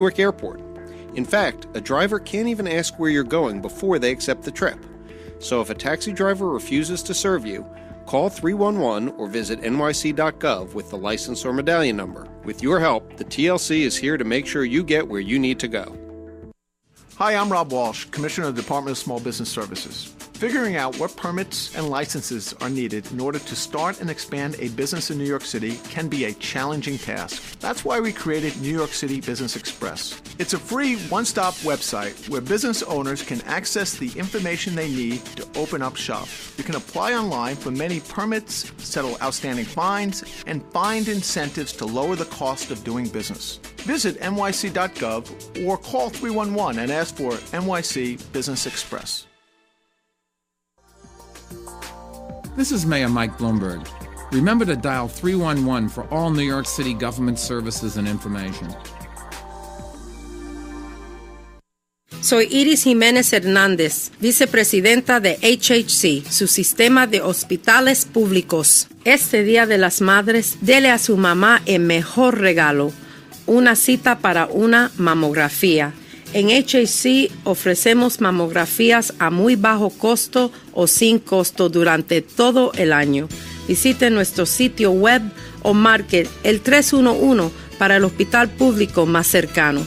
Newark Airport. In fact, a driver can't even ask where you're going before they accept the trip. So if a taxi driver refuses to serve you, call 311 or visit nyc.gov with the license or medallion number. With your help, the TLC is here to make sure you get where you need to go. Hi, I'm Rob Walsh, Commissioner of the Department of Small Business Services. Figuring out what permits and licenses are needed in order to start and expand a business in New York City can be a challenging task. That's why we created New York City Business Express. It's a free one-stop website where business owners can access the information they need to open up shop. You can apply online for many permits, settle outstanding fines, and find incentives to lower the cost of doing business. Visit nyc.gov or call 311 and ask for NYC Business Express. This is Mayor Mike Bloomberg. Remember to dial 311 for all New York City government services and information. Soy Iris Jiménez Hernández, vicepresidenta de HHC, su sistema de hospitales públicos. Este Día de las Madres, dele a su mamá el mejor regalo, una cita para una mamografía. En HHC ofrecemos mamografías a muy bajo costo o sin costo durante todo el año. Visite nuestro sitio web o marque el 311 para el hospital público más cercano.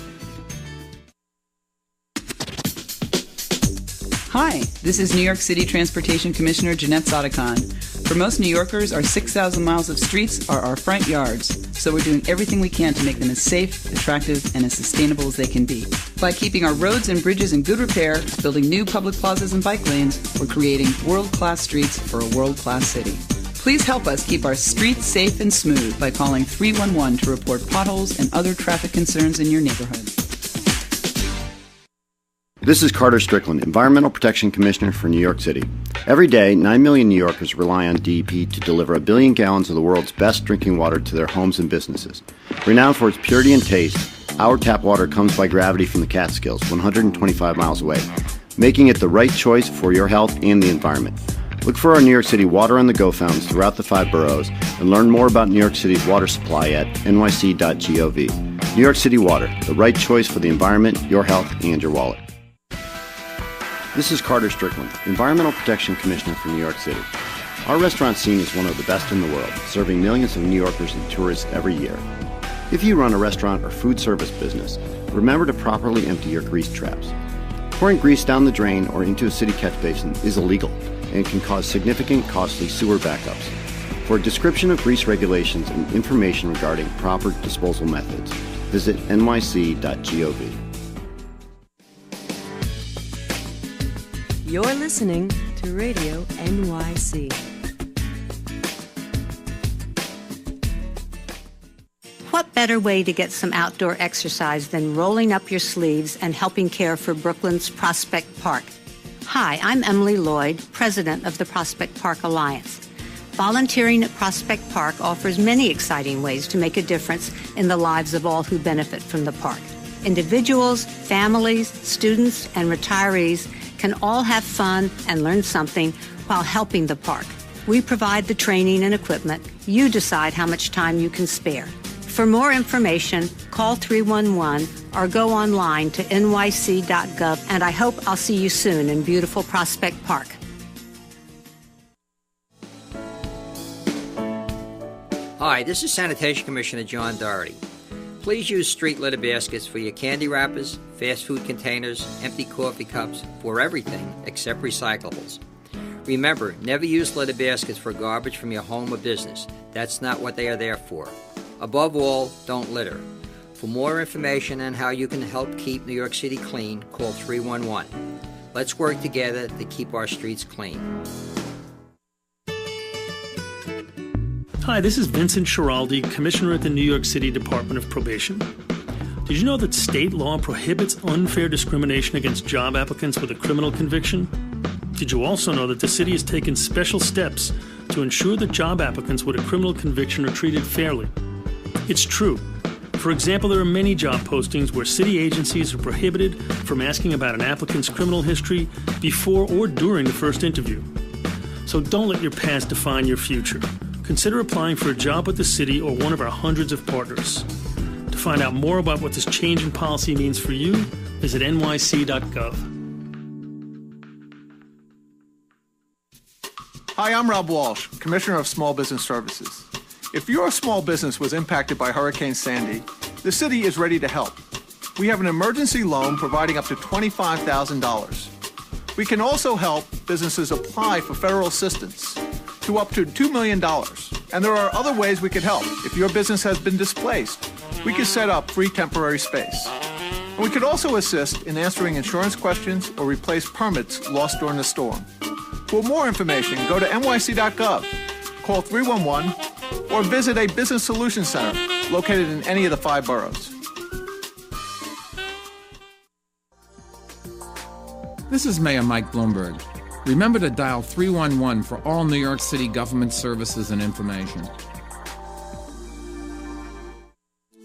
Hi, this is New York City Transportation Commissioner Jeanette Sadekhan. For most New Yorkers, our 6,000 miles of streets are our front yards, so we're doing everything we can to make them as safe, attractive, and as sustainable as they can be. By keeping our roads and bridges in good repair, building new public plazas and bike lanes, we're creating world-class streets for a world-class city. Please help us keep our streets safe and smooth by calling 311 to report potholes and other traffic concerns in your neighborhood. This is Carter Strickland, Environmental Protection Commissioner for New York City. Every day, 9 million New Yorkers rely on DEP to deliver 1 billion gallons of the world's best drinking water to their homes and businesses. Renowned for its purity and taste, our tap water comes by gravity from the Catskills, 125 miles away, making it the right choice for your health and the environment. Look for our New York City Water on the Go fountains throughout the 5 boroughs and learn more about New York City's water supply at nyc.gov. New York City Water, the right choice for the environment, your health, and your wallet. This is Carter Strickland, Environmental Protection Commissioner for New York City. Our restaurant scene is one of the best in the world, serving millions of New Yorkers and tourists every year. If you run a restaurant or food service business, remember to properly empty your grease traps. Pouring grease down the drain or into a city catch basin is illegal and can cause significant costly sewer backups. For a description of grease regulations and information regarding proper disposal methods, visit nyc.gov. You're listening to Radio NYC. What better way to get some outdoor exercise than rolling up your sleeves and helping care for Brooklyn's Prospect Park? Hi, I'm Emily Lloyd, president of the Prospect Park Alliance. Volunteering at Prospect Park offers many exciting ways to make a difference in the lives of all who benefit from the park. Individuals, families, students, and retirees can all have fun and learn something while helping the park. We provide the training and equipment. You decide how much time you can spare. For more information, call 311 or go online to nyc.gov, and I hope I'll see you soon in beautiful Prospect Park. Hi, this is Sanitation Commissioner John Doherty. Please use street litter baskets for your candy wrappers, fast food containers, empty coffee cups, for everything except recyclables. Remember, never use litter baskets for garbage from your home or business. That's not what they are there for. Above all, don't litter. For more information on how you can help keep New York City clean, call 311. Let's work together to keep our streets clean. Hi, this is Vincent Schiraldi, Commissioner at the New York City Department of Probation. Did you know that state law prohibits unfair discrimination against job applicants with a criminal conviction? Did you also know that the city has taken special steps to ensure that job applicants with a criminal conviction are treated fairly? It's true. For example, there are many job postings where city agencies are prohibited from asking about an applicant's criminal history before or during the first interview. So don't let your past define your future. Consider applying for a job with the city or one of our hundreds of partners. To find out more about what this change in policy means for you, visit nyc.gov. Hi, I'm Rob Walsh, Commissioner of Small Business Services. If your small business was impacted by Hurricane Sandy, the city is ready to help. We have an emergency loan providing up to $25,000. We can also help businesses apply for federal assistance to up to $2 million. And there are other ways we could help. If your business has been displaced, we can set up free temporary space. And we could also assist in answering insurance questions or replace permits lost during the storm. For more information, go to nyc.gov, call 311, or visit a business solutions center located in any of the 5 boroughs. This is Mayor Mike Bloomberg. Remember to dial 311 for all New York City government services and information.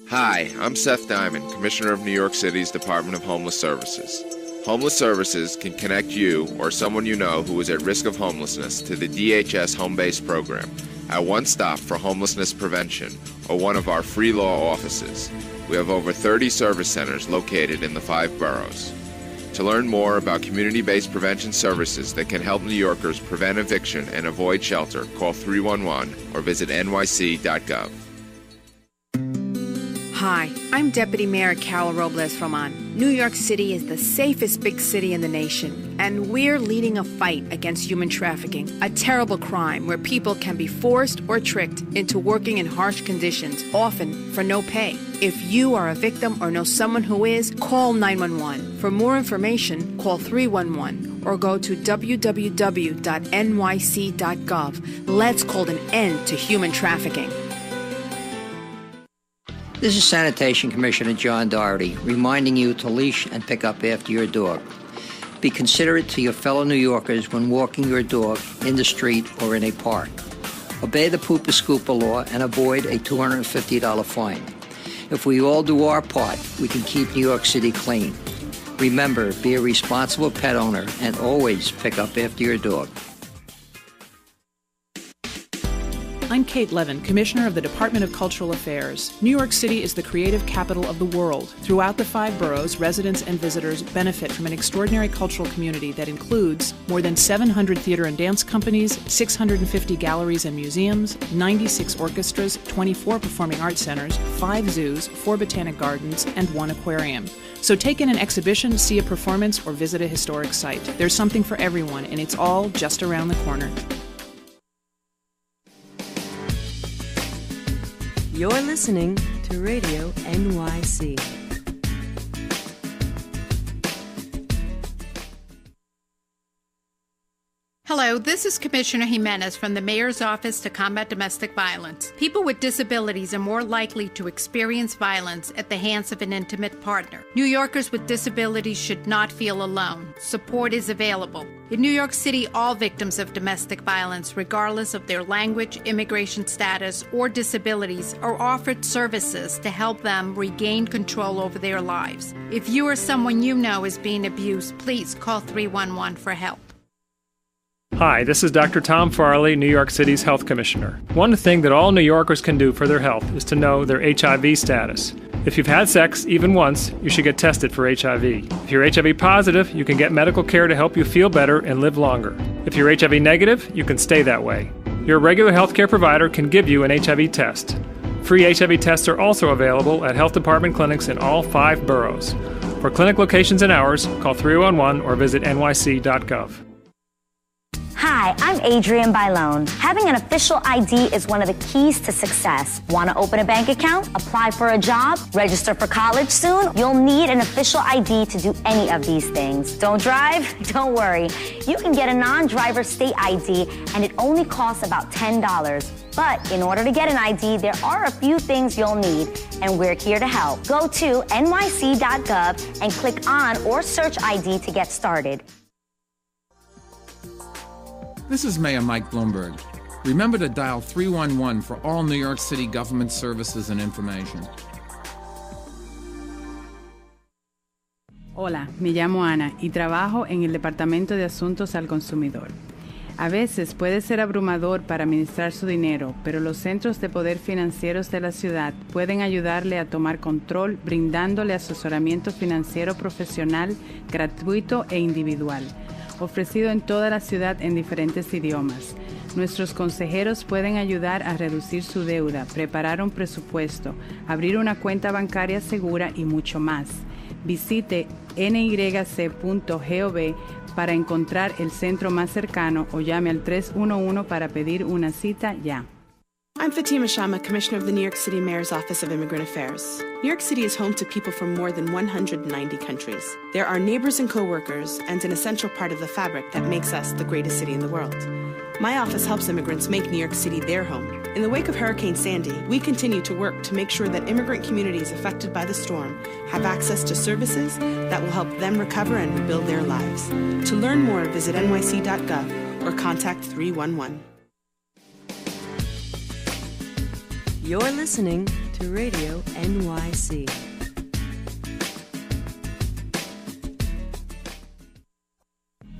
Hi, I'm Seth Diamond, Commissioner of New York City's Department of Homeless Services. Homeless Services can connect you or someone you know who is at risk of homelessness to the DHS Home-Based Program, our one-stop for homelessness prevention, or one of our free law offices. We have over 30 service centers located in the 5 boroughs. To learn more about community-based prevention services that can help New Yorkers prevent eviction and avoid shelter, call 311 or visit nyc.gov. Hi, I'm Deputy Mayor Carol Robles-Roman. New York City is the safest big city in the nation, and we're leading a fight against human trafficking, a terrible crime where people can be forced or tricked into working in harsh conditions, often for no pay. If you are a victim or know someone who is, call 911. For more information, call 311 or go to www.nyc.gov. Let's call an end to human trafficking. This is Sanitation Commissioner John Doherty reminding you to leash and pick up after your dog. Be considerate to your fellow New Yorkers when walking your dog in the street or in a park. Obey the Pooper Scooper law and avoid a $250 fine. If we all do our part, we can keep New York City clean. Remember, be a responsible pet owner and always pick up after your dog. I'm Kate Levin, Commissioner of the Department of Cultural Affairs. New York City is the creative capital of the world. Throughout the 5 boroughs, residents and visitors benefit from an extraordinary cultural community that includes more than 700 theater and dance companies, 650 galleries and museums, 96 orchestras, 24 performing arts centers, 5 zoos, 4 botanic gardens, and 1 aquarium. So take in an exhibition, see a performance, or visit a historic site. There's something for everyone, and it's all just around the corner. You're listening to Radio NYC. Hello, this is Commissioner Jimenez from the Mayor's Office to Combat Domestic Violence. People with disabilities are more likely to experience violence at the hands of an intimate partner. New Yorkers with disabilities should not feel alone. Support is available. In New York City, all victims of domestic violence, regardless of their language, immigration status, or disabilities, are offered services to help them regain control over their lives. If you or someone you know is being abused, please call 311 for help. Hi, this is Dr. Tom Farley, New York City's Health Commissioner. One thing that all New Yorkers can do for their health is to know their HIV status. If you've had sex, even once, you should get tested for HIV. If you're HIV positive, you can get medical care to help you feel better and live longer. If you're HIV negative, you can stay that way. Your regular healthcare provider can give you an HIV test. Free HIV tests are also available at health department clinics in all 5 boroughs. For clinic locations and hours, call 311 or visit nyc.gov. Hi, I'm Adrienne Bailone. Having an official ID is one of the keys to success. Want to open a bank account? Apply for a job? Register for college soon? You'll need an official ID to do any of these things. Don't drive? Don't worry. You can get a non-driver state ID, and it only costs about $10. But in order to get an ID, there are a few things you'll need, and we're here to help. Go to nyc.gov and click on or search ID to get started. This is Mayor Mike Bloomberg. Remember to dial 311 for all New York City government services and information. Hola, me llamo Ana y trabajo en el Departamento de Asuntos al Consumidor. A veces puede ser abrumador para administrar su dinero, pero los centros de poder financieros de la ciudad pueden ayudarle a tomar control brindándole asesoramiento financiero profesional, gratuito e individual, ofrecido en toda la ciudad en diferentes idiomas. Nuestros consejeros pueden ayudar a reducir su deuda, preparar un presupuesto, abrir una cuenta bancaria segura y mucho más. Visite nyc.gov para encontrar el centro más cercano o llame al 311 para pedir una cita ya. I'm Fatima Sharma, Commissioner of the New York City Mayor's Office of Immigrant Affairs. New York City is home to people from more than 190 countries. They're our neighbors and co-workers and an essential part of the fabric that makes us the greatest city in the world. My office helps immigrants make New York City their home. In the wake of Hurricane Sandy, we continue to work to make sure that immigrant communities affected by the storm have access to services that will help them recover and rebuild their lives. To learn more, visit nyc.gov or contact 311. You're listening to Radio NYC.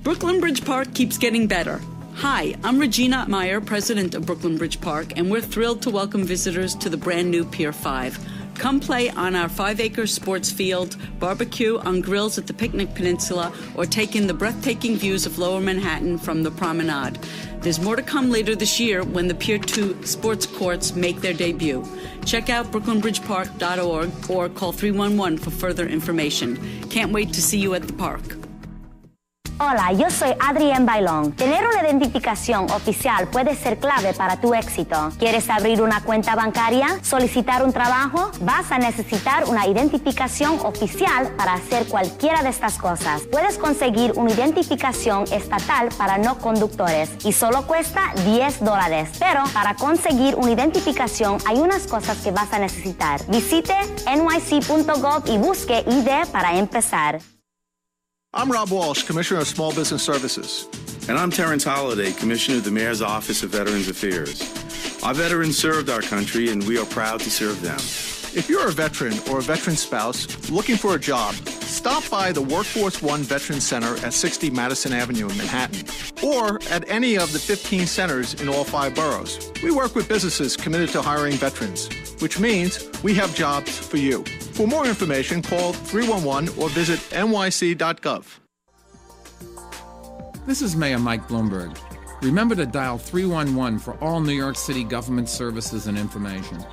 Brooklyn Bridge Park keeps getting better. Hi, I'm Regina Meyer, president of Brooklyn Bridge Park, and we're thrilled to welcome visitors to the brand new Pier 5. Come play on our 5-acre sports field, barbecue on grills at the Picnic Peninsula, or take in the breathtaking views of Lower Manhattan from the Promenade. There's more to come later this year when the Pier 2 sports courts make their debut. Check out brooklynbridgepark.org or call 311 for further information. Can't wait to see you at the park. Hola, yo soy Adrienne Bailón. Tener una identificación oficial puede ser clave para tu éxito. ¿Quieres abrir una cuenta bancaria? ¿Solicitar un trabajo? Vas a necesitar una identificación oficial para hacer cualquiera de estas cosas. Puedes conseguir una identificación estatal para no conductores y solo cuesta $10. Pero para conseguir una identificación hay unas cosas que vas a necesitar. Visite nyc.gov y busque ID para empezar. I'm Rob Walsh, Commissioner of Small Business Services. And I'm Terrence Holliday, Commissioner of the Mayor's Office of Veterans Affairs. Our veterans served our country, and we are proud to serve them. If you're a veteran or a veteran spouse looking for a job, stop by the Workforce One Veterans Center at 60 Madison Avenue in Manhattan, or at any of the 15 centers in all 5 boroughs. We work with businesses committed to hiring veterans, which means we have jobs for you. For more information, call 311 or visit nyc.gov. This is Mayor Mike Bloomberg. Remember to dial 311 for all New York City government services and information.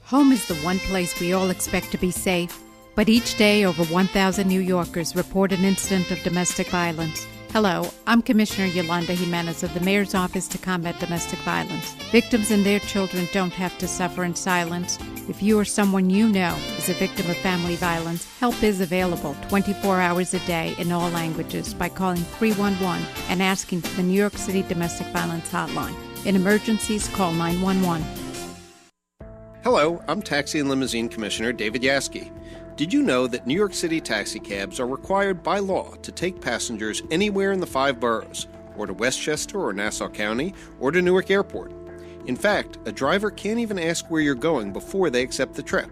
Home is the one place we all expect to be safe, but each day over 1,000 New Yorkers report an incident of domestic violence. Hello, I'm Commissioner Yolanda Jimenez of the Mayor's Office to Combat Domestic Violence. Victims and their children don't have to suffer in silence. If you or someone you know is a victim of family violence, help is available 24 hours a day in all languages by calling 311 and asking for the New York City Domestic Violence Hotline. In emergencies, call 911. Hello, I'm Taxi and Limousine Commissioner David Yaski. Did you know that New York City taxicabs are required by law to take passengers anywhere in the 5 boroughs, or to Westchester or Nassau County, or to Newark Airport? In fact, a driver can't even ask where you're going before they accept the trip.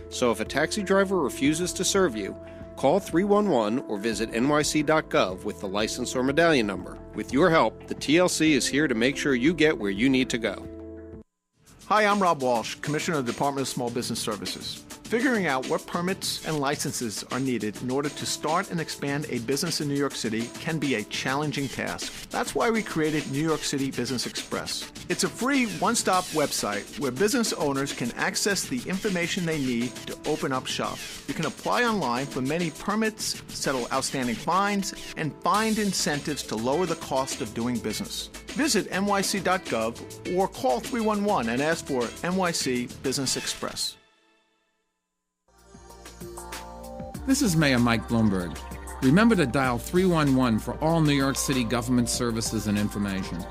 So if a taxi driver refuses to serve you, call 311 or visit nyc.gov with the license or medallion number. With your help, the TLC is here to make sure you get where you need to go. Hi, I'm Rob Walsh, Commissioner of the Department of Small Business Services. Figuring out what permits and licenses are needed in order to start and expand a business in New York City can be a challenging task. That's why we created New York City Business Express. It's a free one-stop website where business owners can access the information they need to open up shop. You can apply online for many permits, settle outstanding fines, and find incentives to lower the cost of doing business. Visit nyc.gov or call 311 and ask for NYC Business Express. This is Mayor Mike Bloomberg. Remember to dial 311 for all New York City government services and information.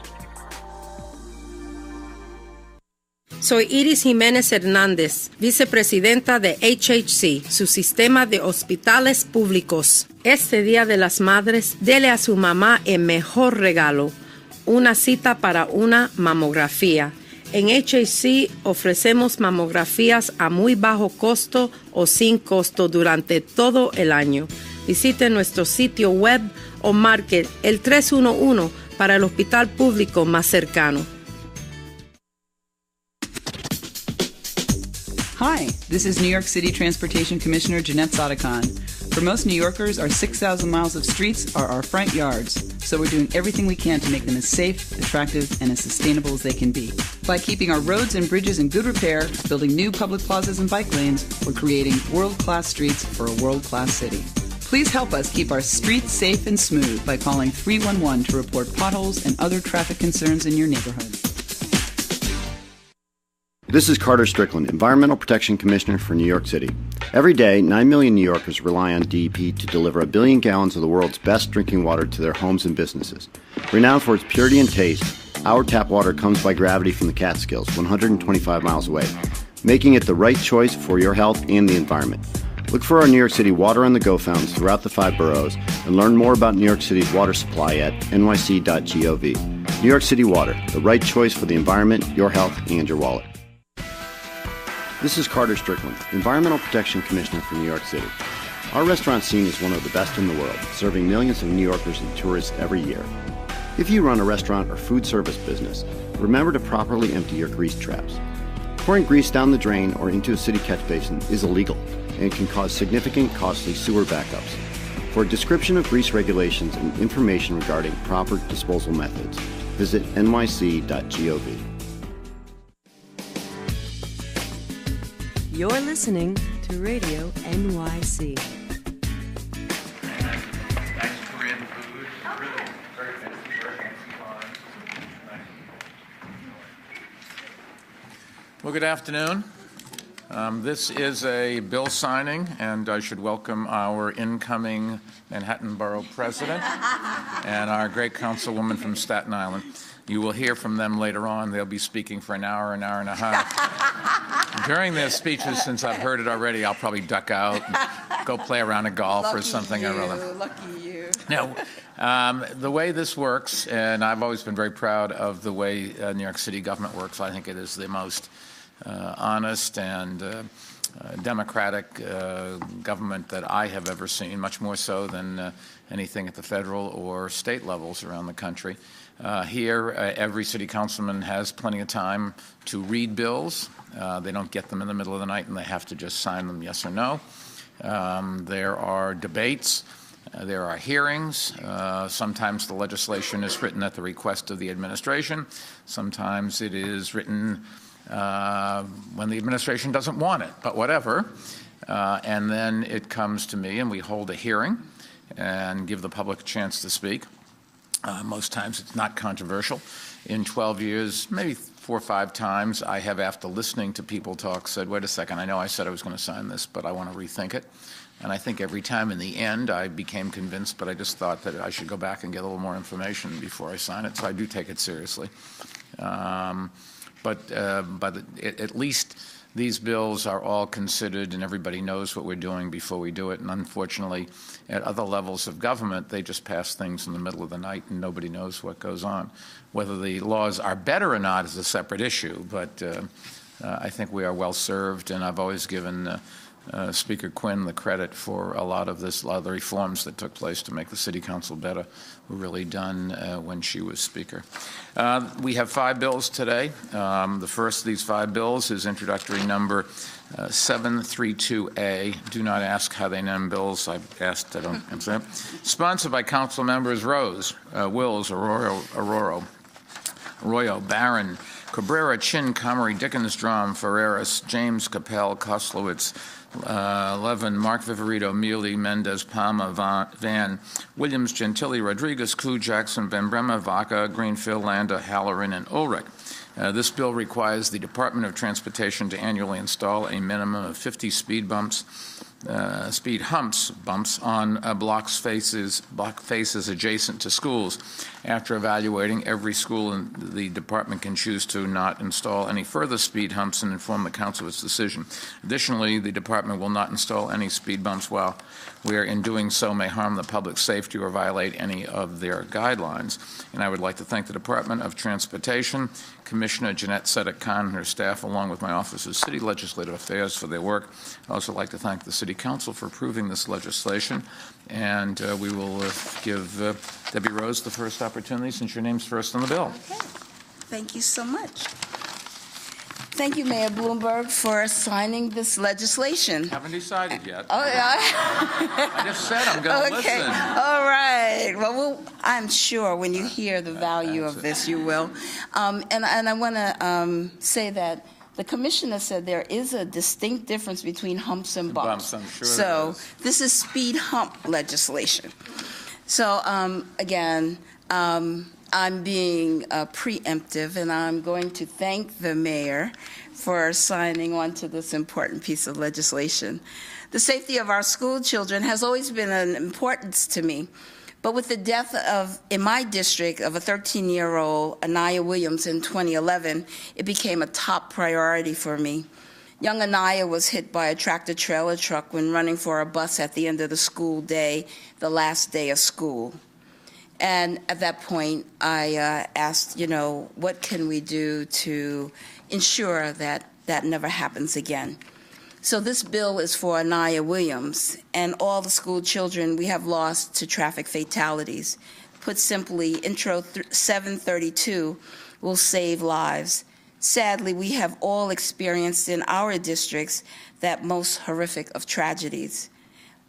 Soy Iris Jiménez Hernández, vicepresidenta de HHC, su sistema de hospitales públicos. Este Día de las Madres, dele a su mamá el mejor regalo, una cita para una mamografía. En HHC ofrecemos mamografías a muy bajo costo o sin costo durante todo el año. Visite nuestro sitio web o marque el 311 para el hospital público más cercano. Hi, this is New York City Transportation Commissioner Jeanette Sadekhan. For most New Yorkers, our 6,000 miles of streets are our front yards, so we're doing everything we can to make them as safe, attractive, and as sustainable as they can be. By keeping our roads and bridges in good repair, building new public plazas and bike lanes, we're creating world-class streets for a world-class city. Please help us keep our streets safe and smooth by calling 311 to report potholes and other traffic concerns in your neighborhood. This is Carter Strickland, Environmental Protection Commissioner for New York City. Every day, 9 million New Yorkers rely on DEP to deliver 1 billion gallons of the world's best drinking water to their homes and businesses. Renowned for its purity and taste, our tap water comes by gravity from the Catskills, 125 miles away, making it the right choice for your health and the environment. Look for our New York City Water on the Go fountains throughout the 5 boroughs and learn more about New York City's water supply at nyc.gov. New York City Water, the right choice for the environment, your health, and your wallet. This is Carter Strickland, Environmental Protection Commissioner for New York City. Our restaurant scene is one of the best in the world, serving millions of New Yorkers and tourists every year. If you run a restaurant or food service business, remember to properly empty your grease traps. Pouring grease down the drain or into a city catch basin is illegal and can cause significant costly sewer backups. For a description of grease regulations and information regarding proper disposal methods, visit nyc.gov. You're listening to Radio NYC. Nice Korean food. Really very fancy, very fancy wine. Well, good afternoon. This is a bill signing, and I should welcome our incoming Manhattan Borough President and our great councilwoman from Staten Island. You will hear from them later on. They'll be speaking for an hour and a half. During their speeches, since I've heard it already, I'll probably duck out and go play around a golf or something or other. Lucky you. Now, the way this works, and I've always been very proud of the way New York City government works. I think it is the most honest and democratic government that I have ever seen, much more so than anything at the federal or state levels around the country. Here, every city councilman has plenty of time to read bills. They don't get them in the middle of the night and they have to just sign them yes or no. There are debates. There are hearings. Sometimes the legislation is written at the request of the administration. Sometimes it is written when the administration doesn't want it, but whatever. And then it comes to me and we hold a hearing and give the public a chance to speak. Most times it's not controversial. In 12 years, maybe 4 or 5 times, I have, after listening to people talk, said, wait a second, I know I said I was going to sign this, but I want to rethink it. And I think every time in the end I became convinced, but I just thought that I should go back and get a little more information before I sign it. So I do take it seriously. But at least these bills are all considered and everybody knows what we're doing before we do it. And unfortunately, at other levels of government, they just pass things in the middle of the night and nobody knows what goes on. Whether the laws are better or not is a separate issue, but I think we are well served, and I've always given Speaker Quinn the credit for a lot of the reforms that took place to make the City Council better were really done when she was Speaker. We have 5 bills today. The first of these 5 bills is introductory number 732A. Do not ask how they name bills. I've asked, I don't answer. Sponsored by Council members Rose, Wills, Arroyo, Barron, Cabrera, Chin, Comrie, Dickens, Drum, Ferreras, James, Capel, Koslowitz, Levin, Mark Viverito, Mealy, Mendez, Palma, Van, Williams, Gentili, Rodriguez, Klu, Jackson, Van Brema, Vaca, Greenfield, Landa, Halloran, and Ulrich. This bill requires the Department of Transportation to annually install a minimum of 50 speed humps on block faces adjacent to schools. After evaluating every school, the department can choose to not install any further speed humps and inform the council of its decision. Additionally, the department will not install any speed bumps where in doing so may harm the public safety or violate any of their guidelines. And I would like to thank the Department of Transportation, Commissioner Jeanette Sedek-Kahn and her staff, along with my Office of City Legislative Affairs, for their work. I'd also like to thank the City Council for approving this legislation. And we will give Debbie Rose the first opportunity, since your name's first on the bill. Okay. Thank you so much. Thank you, Mayor Bloomberg, for signing this legislation. Haven't decided yet. Oh, yeah. I just said I'm going to okay. listen. All right. Well, I'm sure when you hear the value of this, you will. And I want to say that the commissioner said there is a distinct difference between humps and bumps. I'm sure so this is speed hump legislation. So again, I'm being preemptive, and I'm going to thank the mayor for signing on to this important piece of legislation. The safety of our school children has always been an importance to me, but with the death in my district, of a 13-year-old, Anaya Williams, in 2011, it became a top priority for me. Young Anaya was hit by a tractor-trailer truck when running for a bus at the end of the school day, the last day of school. And at that point, I asked, what can we do to ensure that that never happens again? So this bill is for Anaya Williams and all the school children we have lost to traffic fatalities. Put simply, Intro 732 will save lives. Sadly, we have all experienced in our districts that most horrific of tragedies,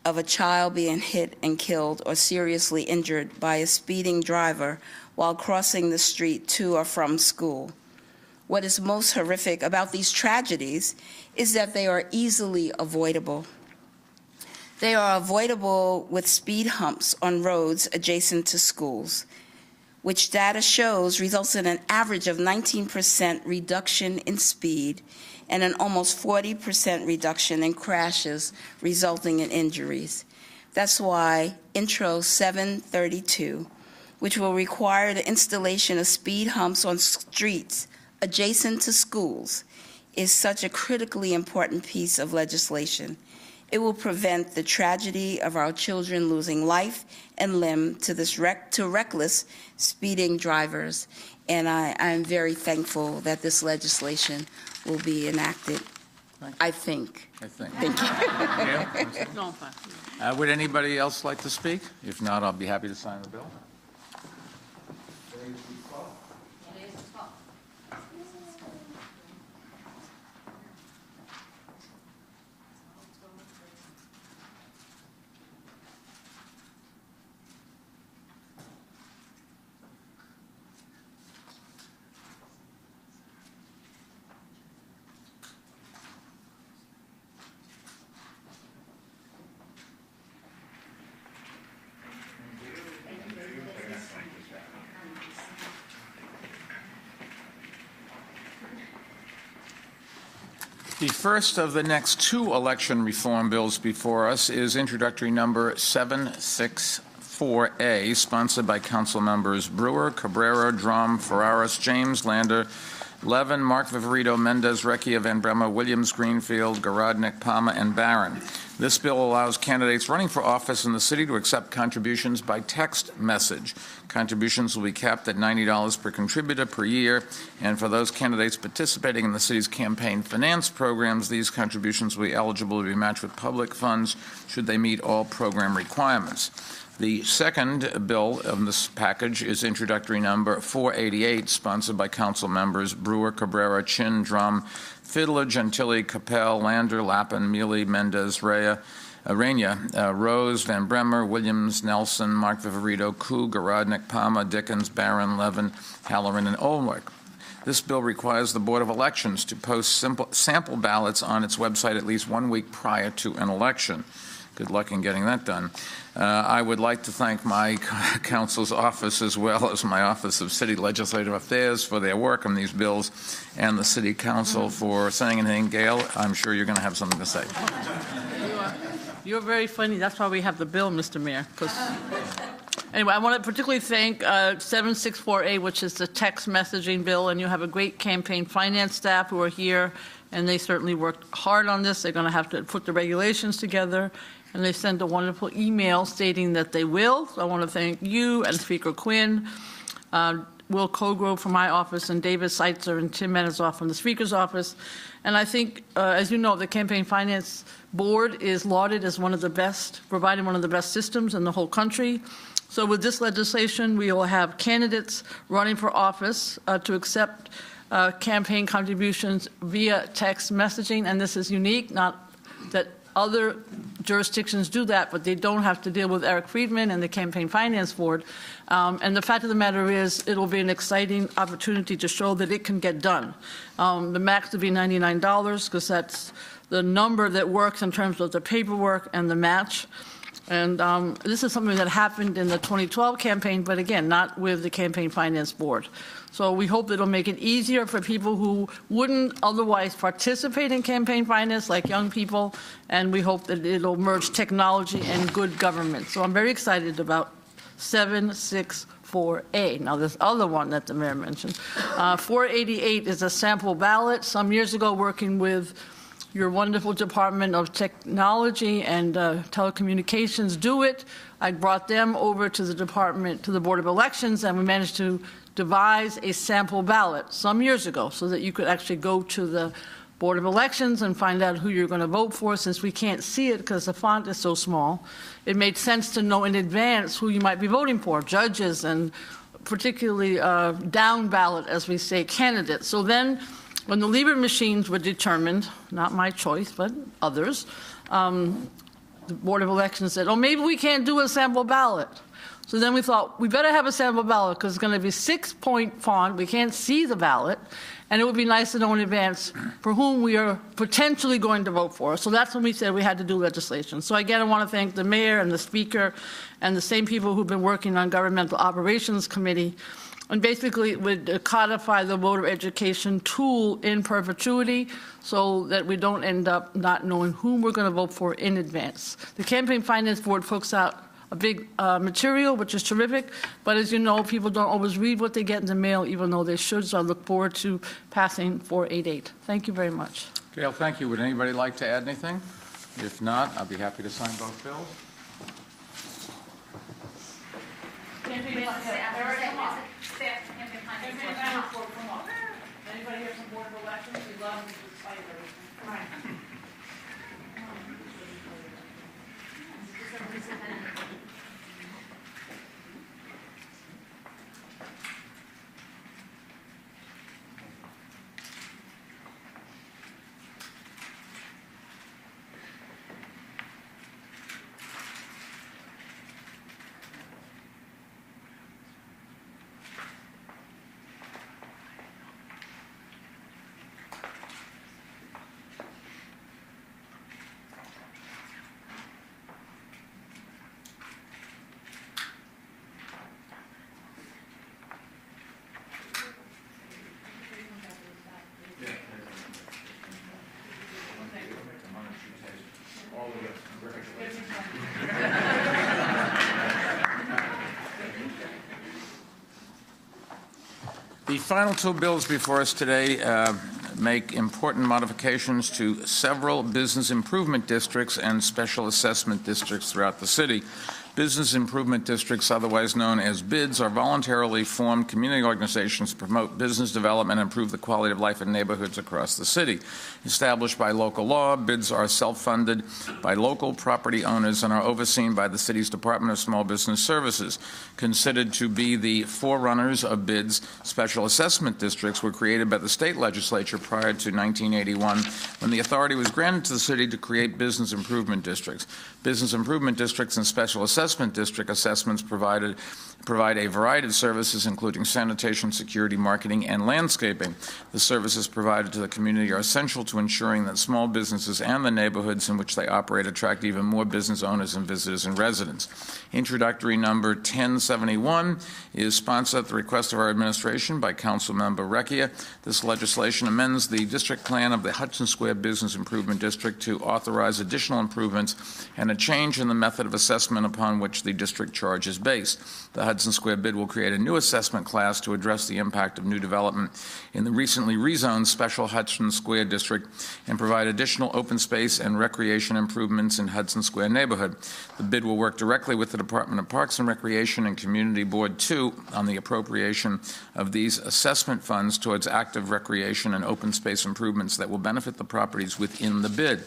of a child being hit and killed or seriously injured by a speeding driver while crossing the street to or from school. What is most horrific about these tragedies is that they are easily avoidable. They are avoidable with speed humps on roads adjacent to schools, which data shows results in an average of 19% reduction in speed and an almost 40% reduction in crashes resulting in injuries. That's why Intro 732, which will require the installation of speed humps on streets adjacent to schools, is such a critically important piece of legislation. It will prevent the tragedy of our children losing life and limb to reckless speeding drivers. And I'm very thankful that this legislation will be enacted. I think. Thank you. Would anybody else like to speak? If not, I'll be happy to sign the bill. The first of the next two election reform bills before us is introductory number 764A, sponsored by Council members Brewer, Cabrera, Drum, Ferraris, James, Lander, Levin, Mark Viverito, Mendez, Recchia, Van Bremer, Williams, Greenfield, Garodnick, Palmer, and Barron. This bill allows candidates running for office in the city to accept contributions by text message. Contributions will be capped at $90 per contributor per year, and for those candidates participating in the city's campaign finance programs, these contributions will be eligible to be matched with public funds should they meet all program requirements. The second bill of this package is introductory number 488, sponsored by Council members Brewer, Cabrera, Chin, Drum, Fiddler, Gentili, Capel, Lander, Lappin, Mealy, Mendez, Reyna, Rose, Van Bremer, Williams, Nelson, Mark Viverito, Koo, Garodnick, Palmer, Dickens, Barron, Levin, Halloran, and Olmwick. This bill requires the Board of Elections to post sample ballots on its website at least 1 week prior to an election. Good luck in getting that done. I would like to thank my council's office as well as my Office of City Legislative Affairs for their work on these bills, and the City Council for saying anything. Gail, I'm sure you're going to have something to say. You're very funny. That's why we have the bill, Mr. Mayor. Anyway, I want to particularly thank 764A, which is the text messaging bill, and you have a great campaign finance staff who are here, and they certainly worked hard on this. They're going to have to put the regulations together, and they sent a wonderful email stating that they will. So I want to thank you and Speaker Quinn. Will Colgrove from my office and David Seitzer and Tim Menezoff from the Speaker's office. And I think, as you know, the Campaign Finance Board is lauded as one of the best, providing one of the best systems in the whole country. So with this legislation, we will have candidates running for office to accept campaign contributions via text messaging, and this is unique, not that other jurisdictions do that, but they don't have to deal with Eric Friedman and the Campaign Finance Board. And the fact of the matter is, it will be an exciting opportunity to show that it can get done. The max will be $99 because that's the number that works in terms of the paperwork and the match. And this is something that happened in the 2012 campaign, but again, not with the Campaign Finance Board. So we hope it'll make it easier for people who wouldn't otherwise participate in campaign finance, like young people, and we hope that it'll merge technology and good government. So I'm very excited about 764A. Now, this other one that the mayor mentioned. 488 is a sample ballot. Some years ago, working with your wonderful Department of Technology and Telecommunications, do it. I brought them over to the department, to the Board of Elections, and we managed to devise a sample ballot some years ago so that you could actually go to the Board of Elections and find out who you're going to vote for. Since we can't see it because the font is so small, it made sense to know in advance who you might be voting for, judges and particularly down ballot, as we say, candidates. So then when the Lieber machines were determined, not my choice, but others, the Board of Elections said, oh, maybe we can't do a sample ballot. So then we thought, we better have a sample ballot because it's going to be 6-point font. We can't see the ballot. And it would be nice to know in advance for whom we are potentially going to vote for. So that's when we said we had to do legislation. So again, I want to thank the mayor and the speaker and the same people who've been working on Governmental Operations Committee. And basically, it would codify the voter education tool in perpetuity so that we don't end up not knowing whom we're going to vote for in advance. The Campaign Finance Board puts out a big material, which is terrific, but as you know, people don't always read what they get in the mail, even though they should, so I look forward to passing 488. Thank you very much. Gail, thank you. Would anybody like to add anything? If not, I'll be happy to sign both bills. Anybody have some Board of Elections? We'd love to fight everything. The final two bills before us today make important modifications to several business improvement districts and special assessment districts throughout the city. Business improvement districts, otherwise known as BIDs, are voluntarily formed community organizations to promote business development and improve the quality of life in neighborhoods across the city. Established by local law, BIDs are self-funded by local property owners and are overseen by the city's Department of Small Business Services. Considered to be the forerunners of BIDs, special assessment districts were created by the state legislature prior to 1981 when the authority was granted to the city to create business improvement districts. Business improvement districts and special assessment district assessments provide a variety of services, including sanitation, security, marketing, and landscaping. The services provided to the community are essential to ensuring that small businesses and the neighborhoods in which they operate attract even more business owners and visitors and residents. Introductory number 1071 is sponsored at the request of our administration by Councilmember Recchia. This legislation amends the district plan of the Hudson Square Business Improvement District to authorize additional improvements and a change in the method of assessment upon upon which the district charge is based. The Hudson Square bid will create a new assessment class to address the impact of new development in the recently rezoned Special Hudson Square District and provide additional open space and recreation improvements in Hudson Square neighborhood. The bid will work directly with the Department of Parks and Recreation and Community Board 2 on the appropriation of these assessment funds towards active recreation and open space improvements that will benefit the properties within the bid.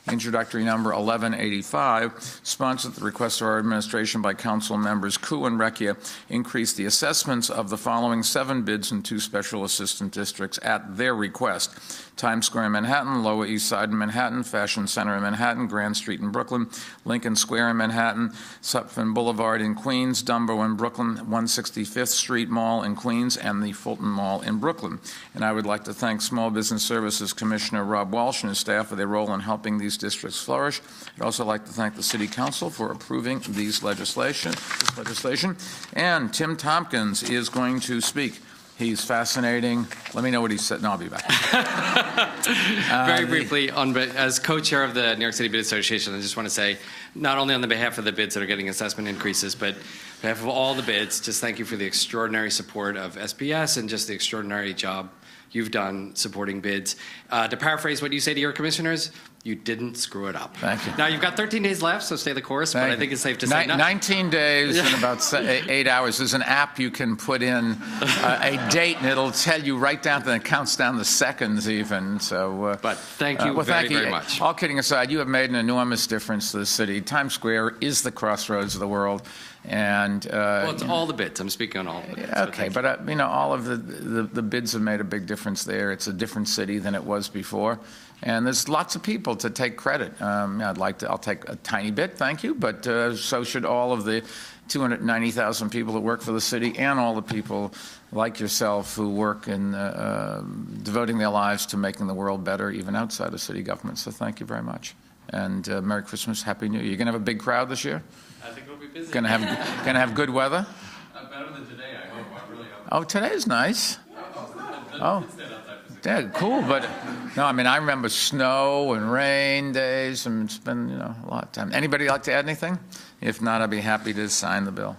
Introductory number 1185, sponsored at the request of our administration by council members Koo and Recchia, increased the assessments of the following 7 bids in 2 special assistant districts at their request: Times Square in Manhattan, Lower East Side in Manhattan, Fashion Center in Manhattan, Grand Street in Brooklyn, Lincoln Square in Manhattan, Sutphin Boulevard in Queens, Dumbo in Brooklyn, 165th Street Mall in Queens, and the Fulton Mall in Brooklyn. And I would like to thank Small Business Services Commissioner Rob Walsh and his staff for their role in helping these districts flourish. I'd also like to thank the City Council for approving this legislation. And Tim Tompkins is going to speak. He's fascinating. Let me know what he said. No, I'll be back. Very briefly, as co-chair of the New York City Bid Association, I just want to say, not only on the behalf of the bids that are getting assessment increases, but on behalf of all the bids, just thank you for the extraordinary support of SPS and just the extraordinary job you've done supporting bids. To paraphrase what you say to your commissioners, you didn't screw it up. Thank you. Now, you've got 13 days left, so stay the course, but I think it's safe to say 19 days and about 8 hours. There's an app you can put in a date, and it'll tell you right down, and it counts down the seconds even. So, but thank you very much. All kidding aside, you have made an enormous difference to the city. Times Square is the crossroads of the world. And well, it's all the bids. I'm speaking on all the bids. Okay, but you know, all of the bids have made a big difference there. It's a different city than it was before, and there's lots of people to take credit. I'll take a tiny bit, thank you, but so should all of the 290,000 people that work for the city and all the people like yourself who work in devoting their lives to making the world better, even outside of city government. So thank you very much, and Merry Christmas, Happy New Year. You're gonna have a big crowd this year? I think we'll be busy. Gonna have good weather? Better than today, I hope. I really hope. Oh, today's nice. Oh, yeah, cool. But no, I mean, I remember snow and rain days, and it's been, you know, a lot of time. Anybody like to add anything? If not, I'd be happy to sign the bill.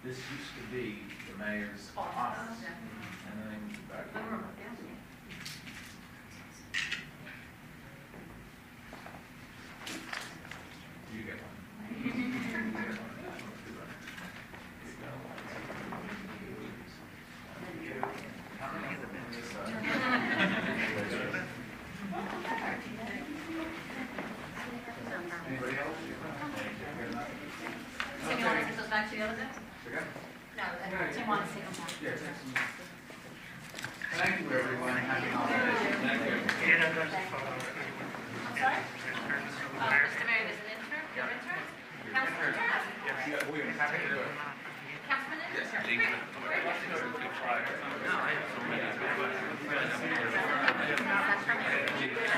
This used to be the mayor's office, and then they moved back. You get one. Anybody else? So you want to take those back to the other desk? No, Tim wants to take them back. Yeah, thank you, everyone. Happy holidays. Thank you. I'm sorry? Mr. Mayor, there's an intern? You have an intern? Councilman intern? Yeah, we're happy to do it. Councilman intern? Yes.